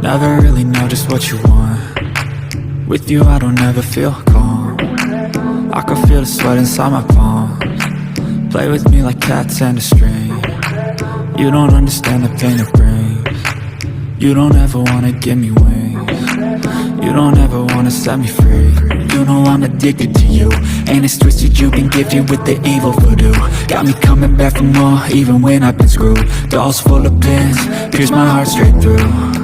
Never really know just what you want. With you I don't ever feel calm. I can feel the sweat inside my palms. Play with me like cats and a string. You don't understand the pain it brings. You don't ever wanna give me wings. You don't ever wanna set me free. You know I'm addicted to you. Ain't it twisted, you've been gifted with the evil voodoo. Got me coming back for more, even when I've been screwed. Dolls full of pins, pierce my heart straight through.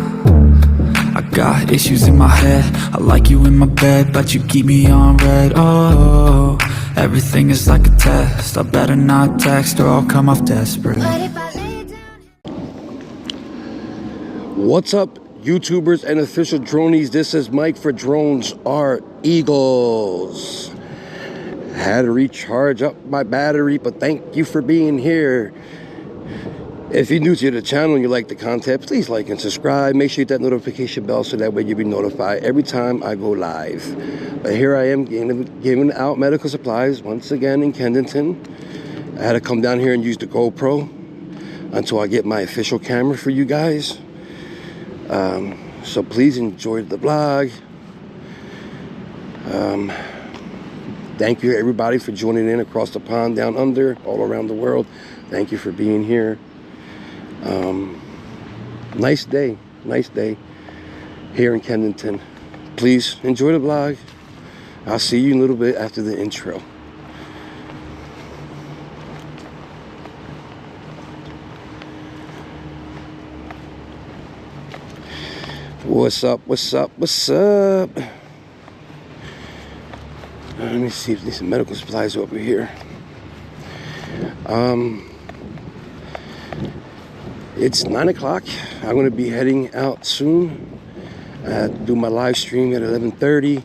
I got issues in my head, I like you in my bed, but you keep me on red. Oh, everything is like a test. I better not text or I'll come off desperate. What's up, YouTubers and official dronies? This is Mike for Drones Are Eagles. Had to recharge up my battery, but thank you for being here. If you're new to the channel and you like the content, please like and subscribe. Make sure you hit that notification bell so that way you'll be notified every time I go live. But here I am giving out medical supplies once again in Kensington. I had to come down here and use the GoPro until I get my official camera for you guys. So please enjoy the vlog. Thank you everybody for joining in across the pond, down under, all around the world. Thank you for being here. Nice day here in Kensington. Please enjoy the vlog. I'll see you in a little bit after the intro. What's up? Let me see if there's some medical supplies over here. It's 9 o'clock. I'm going to be heading out soon. I have to do my live stream at 11:30.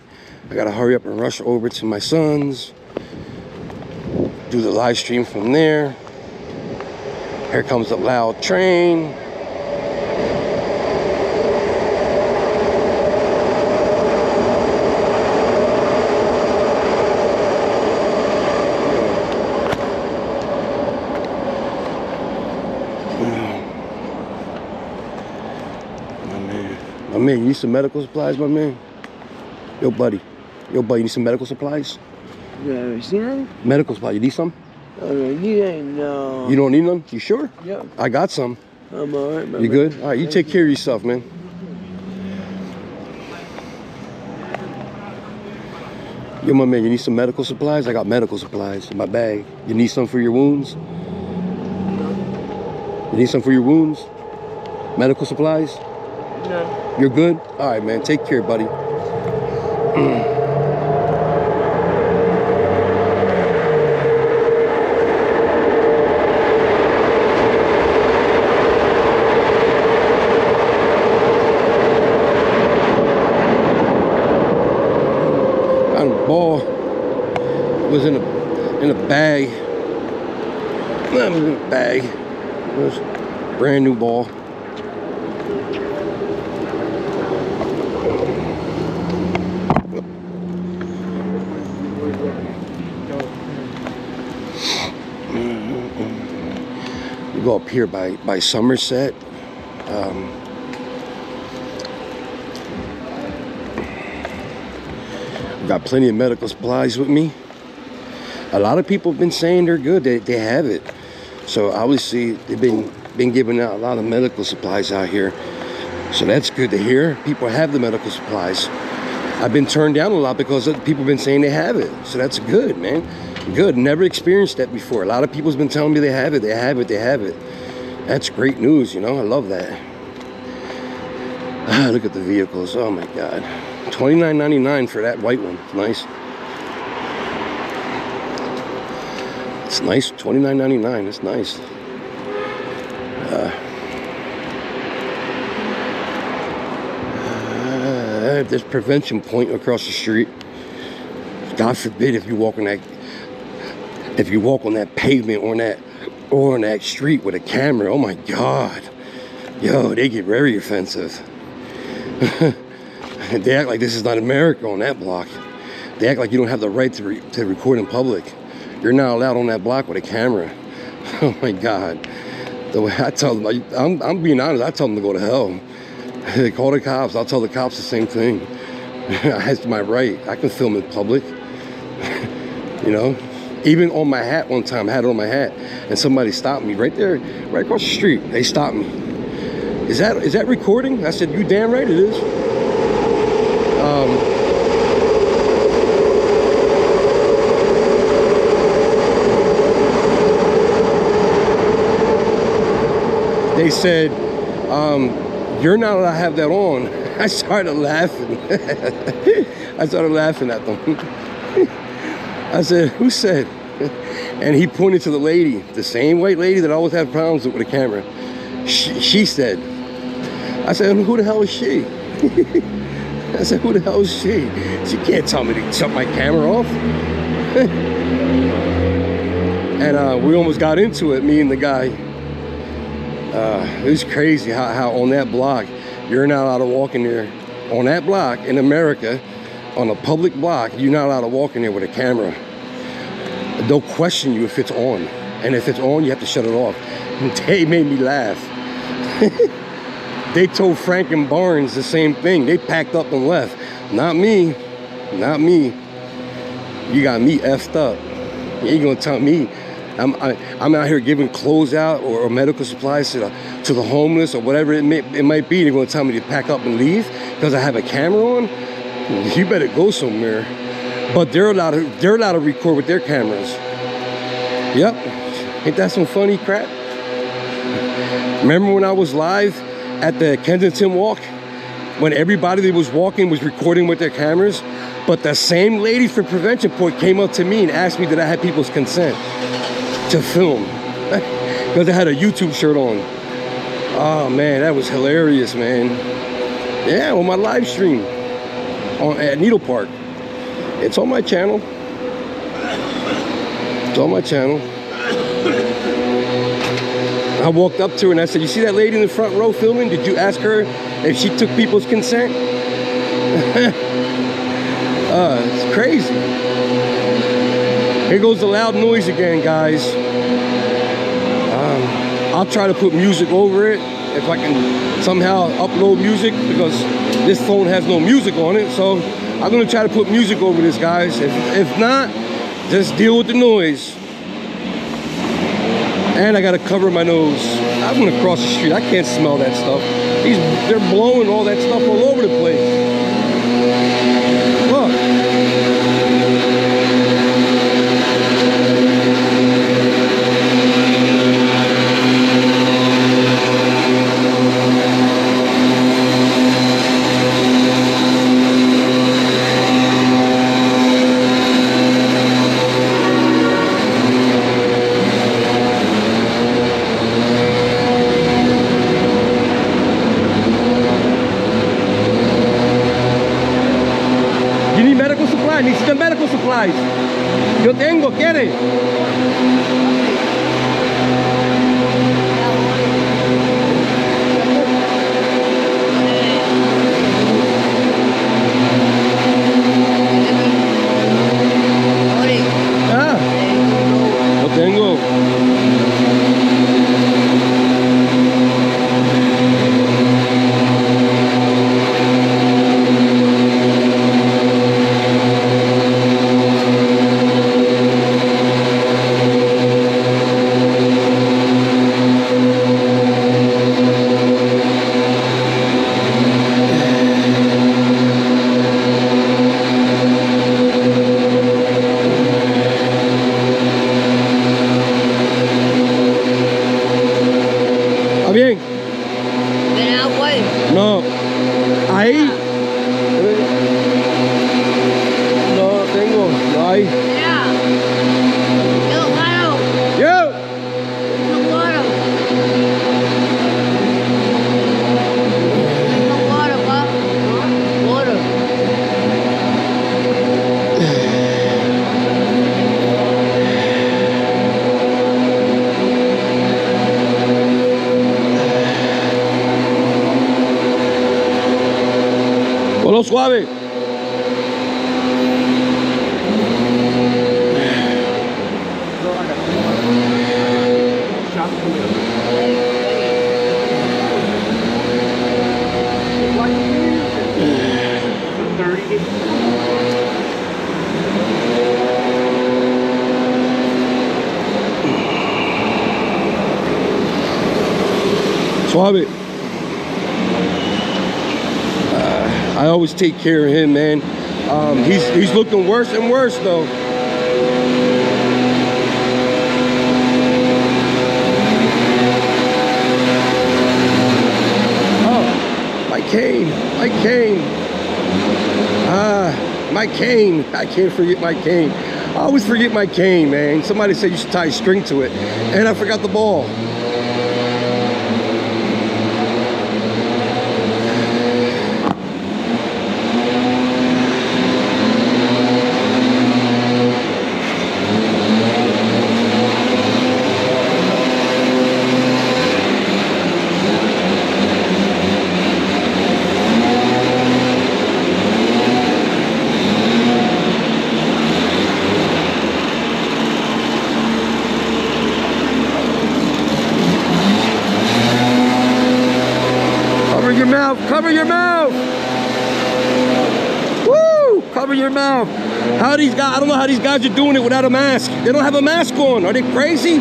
I got to hurry up and rush over to my son's. Do the live stream from there. Here comes the loud train. My man, you need some medical supplies, my man? Yo, buddy, you need some medical supplies? Yeah, you seen them? Medical supplies, you need some? No. You don't need them? You sure? Yeah. I got some. I'm alright, man. You good? All right, you take care of yourself, man. Yo, my man, you need some medical supplies? I got medical supplies in my bag. You need some for your wounds? You need some for your wounds? Medical supplies? No. You're good? All right, man. Take care, buddy. And the ball was in a bag. It was in a bag. It was a brand new ball. We go up here by Somerset. Got plenty of medical supplies with me. A lot of people have been saying they're good. They have it. So obviously they've been giving out a lot of medical supplies out here. So that's good to hear. People have the medical supplies. I've been turned down a lot because people have been saying they have it. So that's good, man. Good. Never experienced that before. A lot of people's been telling me they have it. That's great news, you know. I love that. Look at the vehicles. Oh my God. $29.99 for that white one. Nice. It's nice. $29.99. It's nice. There's prevention point across the street. God forbid if you walk on that pavement or on that street with a camera. Oh my God. Yo, they get very offensive. They act like this is not America on that block. They act like you don't have the right to record in public. You're not allowed on that block with a camera. Oh my God. The way I tell them, I'm being honest, I tell them to go to hell. They call the cops. I'll tell the cops the same thing. That's my right. I can film in public. You know? Even on my hat one time, I had it on my hat, and somebody stopped me right there, right across the street. They stopped me. Is that recording? I said, you damn right it is. They said, you're not allowed to have that on. I started laughing. I started laughing at them. I said, who said? And he pointed to the lady, the same white lady that I always have problems with a camera. She said. I said, who the hell is she? I said, who the hell is she? She can't tell me to shut my camera off. And we almost got into it, me and the guy. It was crazy how on that block, you're not allowed to walk in there. On that block in America, on a public block, you're not allowed to walk in there with a camera. They'll question you if it's on. And if it's on, you have to shut it off. And they made me laugh. They told Frank and Barnes the same thing. They packed up and left. Not me. Not me. You got me effed up. You ain't gonna tell me I'm out here giving clothes out or medical supplies to the homeless or whatever it might be. They're gonna tell me to pack up and leave because I have a camera on. You better go somewhere. But they're allowed to record with their cameras. Yep. Ain't that some funny crap? Remember when I was live at the Kensington walk, when everybody that was walking was recording with their cameras, but the same lady from Prevention Point came up to me and asked me did I have people's consent to film because I had a YouTube shirt on. Oh man, that was hilarious, man. Yeah, on my live stream at Needle Park. It's on my channel. It's on my channel. I walked up to her and I said, you see that lady in the front row filming? Did you ask her if she took people's consent? It's crazy. Here goes the loud noise again, guys. I'll try to put music over it if I can somehow upload music because this phone has no music on it. So I'm gonna try to put music over this, guys. If not, just deal with the noise. And I gotta cover my nose. I'm gonna cross the street. I can't smell that stuff. They're blowing all that stuff all over the place. Look. Necesitan medical supplies. Yo tengo, ¿quiere? Ah, yo tengo. ¿Está bien? ¿Tiene agua ahí? No. Ahí. No tengo. No hay. Mira. Yo, claro. Yo. No water. No water, pa. Water. Ponlo suave. Suave. I always take care of him, man. He's looking worse and worse though. My cane, my cane. My cane. I can't forget my cane. I always forget my cane, man. Somebody said you should tie a string to it, and I forgot the ball. Cover your mouth. Woo! Cover your mouth. How these guys? I don't know how these guys are doing it without a mask. They don't have a mask on. Are they crazy?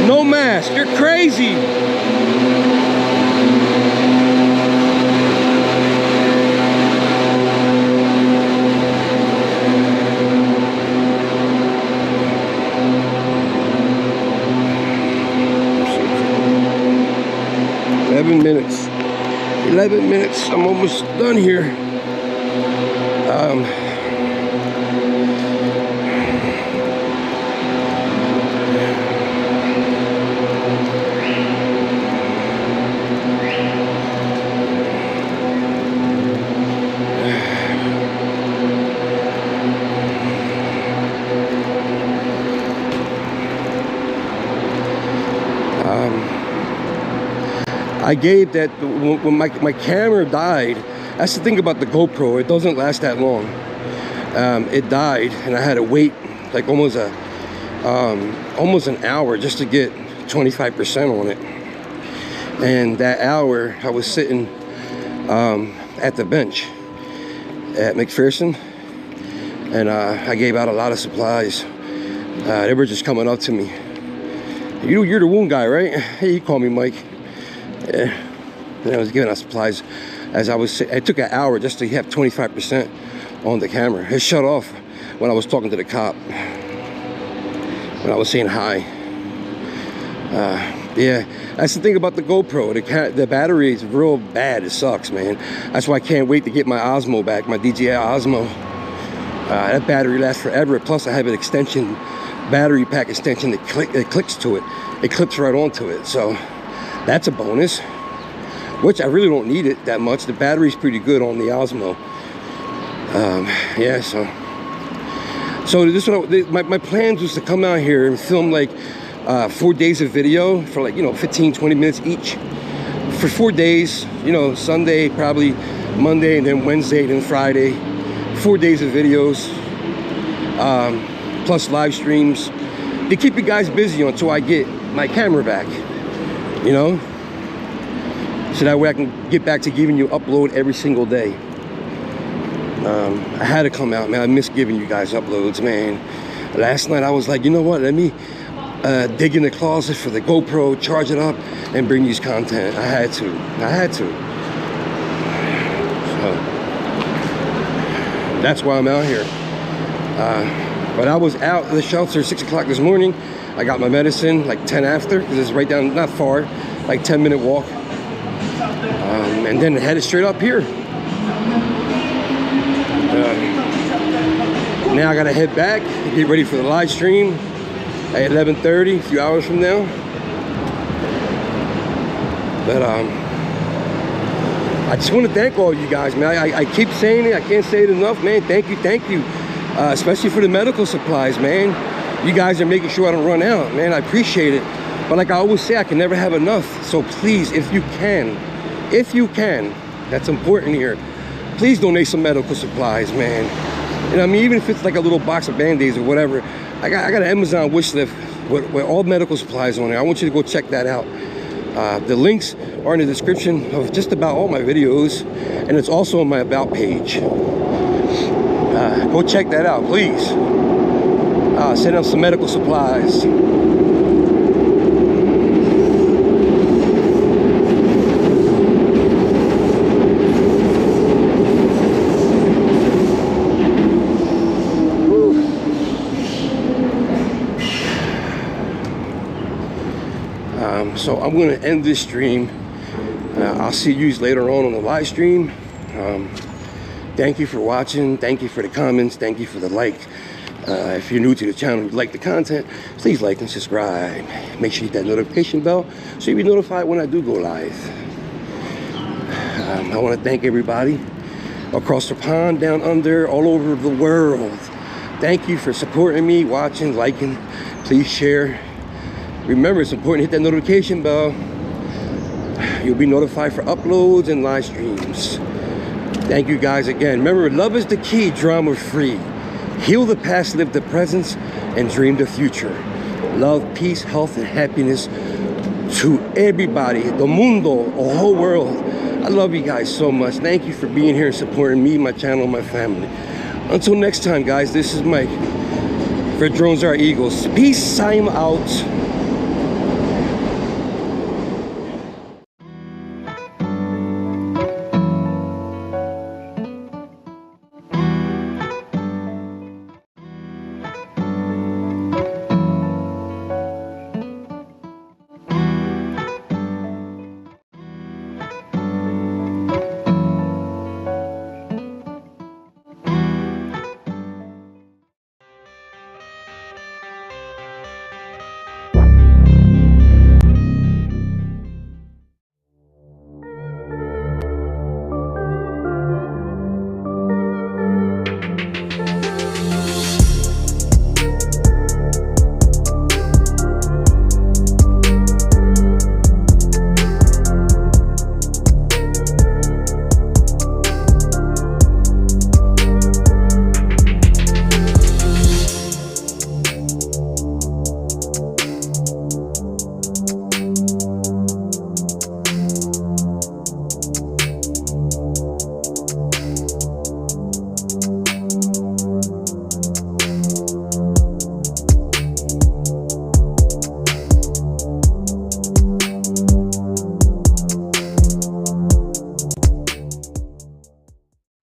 No mask. You're crazy. Minutes. 11 minutes. I'm almost done here. I gave that when my camera died. That's the thing about the GoPro, it doesn't last that long. It died and I had to wait like almost an hour just to get 25% on it. And that hour I was sitting at the bench at McPherson, and I gave out a lot of supplies. They were just coming up to me. You're the wound guy, right? Hey, you call me Mike. Yeah. And I was giving out supplies as I was sitting. It took an hour just to have 25% on the camera. It shut off when I was talking to the cop, when I was saying hi. Yeah, that's the thing about the GoPro. The battery is real bad. It sucks, man. That's why I can't wait to get my Osmo back, my DJI Osmo. That battery lasts forever. Plus, I have an extension, battery pack extension that clicks to it. It clips right onto it. So that's a bonus, which I really don't need it that much. The battery's pretty good on the Osmo. Yeah, so this one, my plans was to come out here and film like 4 days of video for like, 15-20 minutes each for 4 days, Sunday, probably Monday, and then Wednesday, then Friday. 4 days of videos, plus live streams to keep you guys busy until I get my camera back, so that way I can get back to giving you upload every single day. I had to come out, man. I miss giving you guys uploads, man. Last night I was like, you know what, let me dig in the closet for the GoPro, charge it up, and bring you content. I had to. So that's why I'm out here. But I was out of the shelter 6 o'clock this morning. I got my medicine like 10 after, because it's right down, not far, like 10-minute walk. And then headed straight up here. Now I gotta head back, get ready for the live stream at 11:30, a few hours from now. But I just want to thank all you guys, man. I keep saying it, I can't say it enough, man. Thank you. Especially for the medical supplies, man. You guys are making sure I don't run out, man. I appreciate it. But like I always say, I can never have enough. So please, if you can, that's important here. Please donate some medical supplies, man. And I mean, even if it's like a little box of Band-Aids or whatever, I got an Amazon wish list with all medical supplies on there. I want you to go check that out. The links are in the description of just about all my videos, and it's also on my About page. Go check that out, please. Send out some medical supplies. So I'm going to end this stream. I'll see you later on the live stream. Thank you for watching. Thank you for the comments. Thank you for the like. If you're new to the channel and you like the content, please like and subscribe. Make sure you hit that notification bell so you'll be notified when I do go live. I want to thank everybody across the pond, down under, all over the world. Thank you for supporting me, watching, liking. Please share. Remember, it's important to hit that notification bell. You'll be notified for uploads and live streams. Thank you guys again. Remember, love is the key, drama free. Heal the past, live the present, and dream the future. Love, peace, health, and happiness to everybody, the mundo, the whole world. I love you guys so much. Thank you for being here and supporting me, my channel, my family. Until next time, guys, this is Mike for Drones Are Eagles. Peace, I'm out.